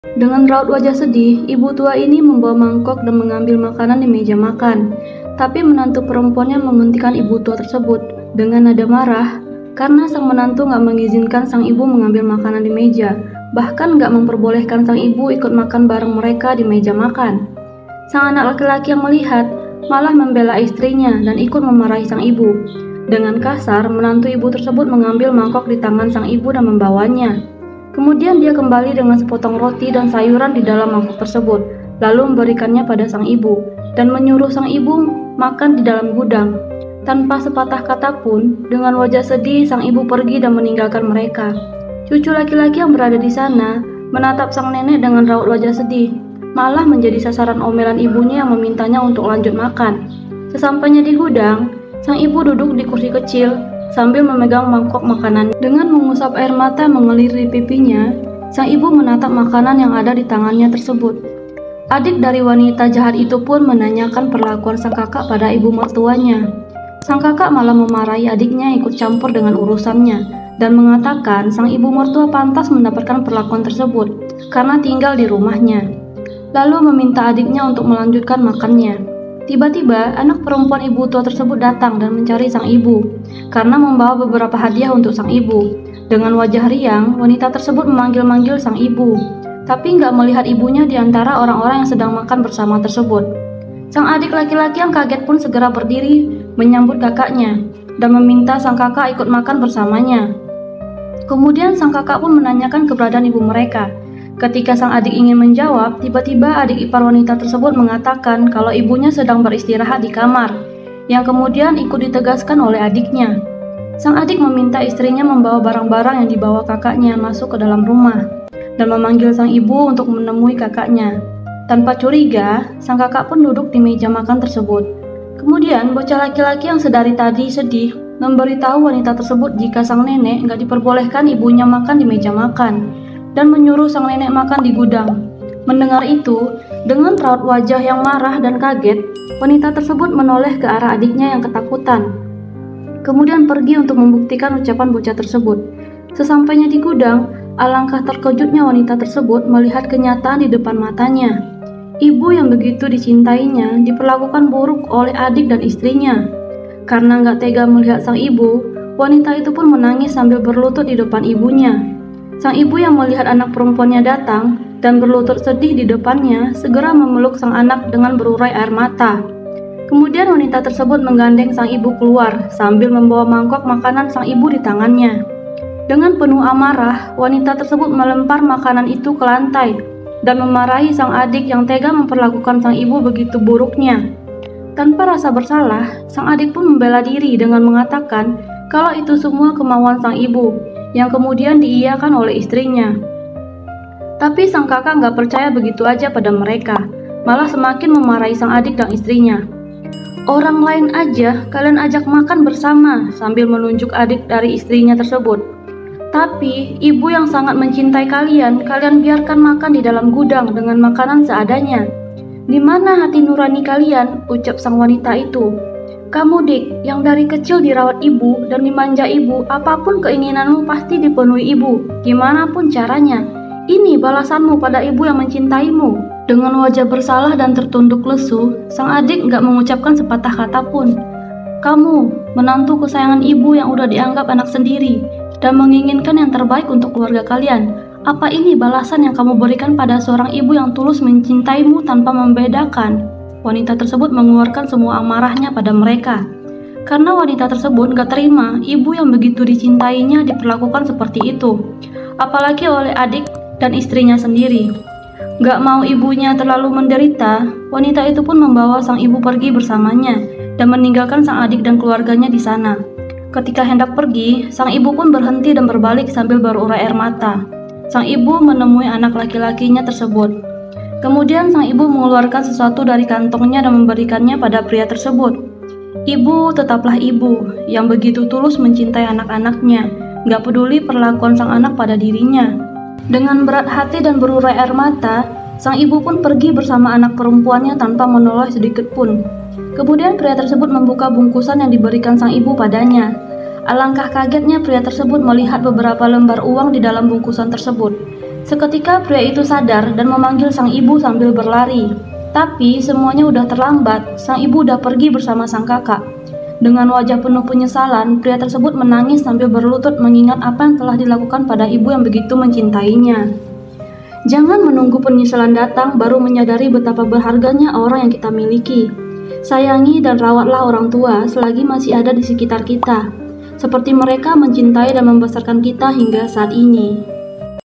Dengan raut wajah sedih, ibu tua ini membawa mangkok dan mengambil makanan di meja makan. Tapi menantu perempuannya menghentikan ibu tua tersebut dengan nada marah karena sang menantu gak mengizinkan sang ibu mengambil makanan di meja, bahkan gak memperbolehkan sang ibu ikut makan bareng mereka di meja makan. Sang anak laki-laki yang melihat malah membela istrinya dan ikut memarahi sang ibu. Dengan kasar, menantu ibu tersebut mengambil mangkok di tangan sang ibu dan membawanya. Kemudian dia kembali dengan sepotong roti dan sayuran di dalam mangkok tersebut, lalu memberikannya pada sang ibu dan menyuruh sang ibu makan di dalam gudang. Tanpa sepatah kata pun, dengan wajah sedih sang ibu pergi dan meninggalkan mereka. Cucu laki-laki yang berada di sana menatap sang nenek dengan raut wajah sedih, malah menjadi sasaran omelan ibunya yang memintanya untuk lanjut makan. Sesampainya di gudang, sang ibu duduk di kursi kecil sambil memegang mangkok makanan. Dengan mengusap air mata mengalir di pipinya, sang ibu menatap makanan yang ada di tangannya tersebut. Adik dari wanita jahat itu pun menanyakan perlakuan sang kakak pada ibu mertuanya. Sang kakak malah memarahi adiknya yang ikut campur dengan urusannya dan mengatakan sang ibu mertua pantas mendapatkan perlakuan tersebut karena tinggal di rumahnya. Lalu meminta adiknya untuk melanjutkan makannya. Tiba-tiba anak perempuan ibu tua tersebut datang dan mencari sang ibu karena membawa beberapa hadiah untuk sang ibu. Dengan wajah riang, wanita tersebut memanggil-manggil sang ibu, tapi nggak melihat ibunya di antara orang-orang yang sedang makan bersama tersebut. Sang adik laki-laki yang kaget pun segera berdiri menyambut kakaknya dan meminta sang kakak ikut makan bersamanya. Kemudian sang kakak pun menanyakan keberadaan ibu mereka. Ketika sang adik ingin menjawab, tiba-tiba adik ipar wanita tersebut mengatakan kalau ibunya sedang beristirahat di kamar, yang kemudian ikut ditegaskan oleh adiknya. Sang adik meminta istrinya membawa barang-barang yang dibawa kakaknya masuk ke dalam rumah dan memanggil sang ibu untuk menemui kakaknya. Tanpa curiga, sang kakak pun duduk di meja makan tersebut. Kemudian bocah laki-laki yang sedari tadi sedih memberitahu wanita tersebut jika sang nenek nggak diperbolehkan ibunya makan di meja makan dan menyuruh sang nenek makan di gudang. Mendengar itu, dengan raut wajah yang marah dan kaget, wanita tersebut menoleh ke arah adiknya yang ketakutan. Kemudian pergi untuk membuktikan ucapan bocah tersebut. Sesampainya di gudang, alangkah terkejutnya wanita tersebut melihat kenyataan di depan matanya. Ibu yang begitu dicintainya diperlakukan buruk oleh adik dan istrinya. Karena nggak tega melihat sang ibu, wanita itu pun menangis sambil berlutut di depan ibunya. Sang ibu yang melihat anak perempuannya datang dan berlutut sedih di depannya segera memeluk sang anak dengan berurai air mata. Kemudian wanita tersebut menggandeng sang ibu keluar sambil membawa mangkok makanan sang ibu di tangannya. Dengan penuh amarah, wanita tersebut melempar makanan itu ke lantai dan memarahi sang adik yang tega memperlakukan sang ibu begitu buruknya. Tanpa rasa bersalah, sang adik pun membela diri dengan mengatakan kalau itu semua kemauan sang ibu, yang kemudian diiyakan oleh istrinya. Tapi sang kakak nggak percaya begitu aja pada mereka, malah semakin memarahi sang adik dan istrinya. Orang lain aja kalian ajak makan bersama, sambil menunjuk adik dari istrinya tersebut. Tapi ibu yang sangat mencintai kalian biarkan makan di dalam gudang dengan makanan seadanya. Di mana hati nurani kalian? Ucap sang wanita itu. Kamu dik, yang dari kecil dirawat ibu dan dimanja ibu, apapun keinginanmu pasti dipenuhi ibu, gimana pun caranya. Ini balasanmu pada ibu yang mencintaimu. Dengan wajah bersalah dan tertunduk lesu, sang adik gak mengucapkan sepatah kata pun. Kamu, menantu kesayangan ibu yang udah dianggap anak sendiri, dan menginginkan yang terbaik untuk keluarga kalian. Apa ini balasan yang kamu berikan pada seorang ibu yang tulus mencintaimu tanpa membedakan? Wanita tersebut mengeluarkan semua amarahnya pada mereka. Karena wanita tersebut gak terima ibu yang begitu dicintainya diperlakukan seperti itu. Apalagi oleh adik dan istrinya sendiri. Gak mau ibunya terlalu menderita, wanita itu pun membawa sang ibu pergi bersamanya dan meninggalkan sang adik dan keluarganya di sana. Ketika hendak pergi, sang ibu pun berhenti dan berbalik sambil berurai air mata. Sang ibu menemui anak laki-lakinya tersebut. Kemudian sang ibu mengeluarkan sesuatu dari kantongnya dan memberikannya pada pria tersebut. Ibu tetaplah ibu yang begitu tulus mencintai anak-anaknya, gak peduli perlakuan sang anak pada dirinya. Dengan berat hati dan berurai air mata, sang ibu pun pergi bersama anak perempuannya tanpa menoleh sedikit pun. Kemudian pria tersebut membuka bungkusan yang diberikan sang ibu padanya. Alangkah kagetnya pria tersebut melihat beberapa lembar uang di dalam bungkusan tersebut. Seketika pria itu sadar dan memanggil sang ibu sambil berlari. Tapi semuanya udah terlambat, sang ibu udah pergi bersama sang kakak. Dengan wajah penuh penyesalan, pria tersebut menangis sambil berlutut mengingat apa yang telah dilakukan pada ibu yang begitu mencintainya. Jangan menunggu penyesalan datang baru menyadari betapa berharganya orang yang kita miliki. Sayangi dan rawatlah orang tua selagi masih ada di sekitar kita, seperti mereka mencintai dan membesarkan kita hingga saat ini.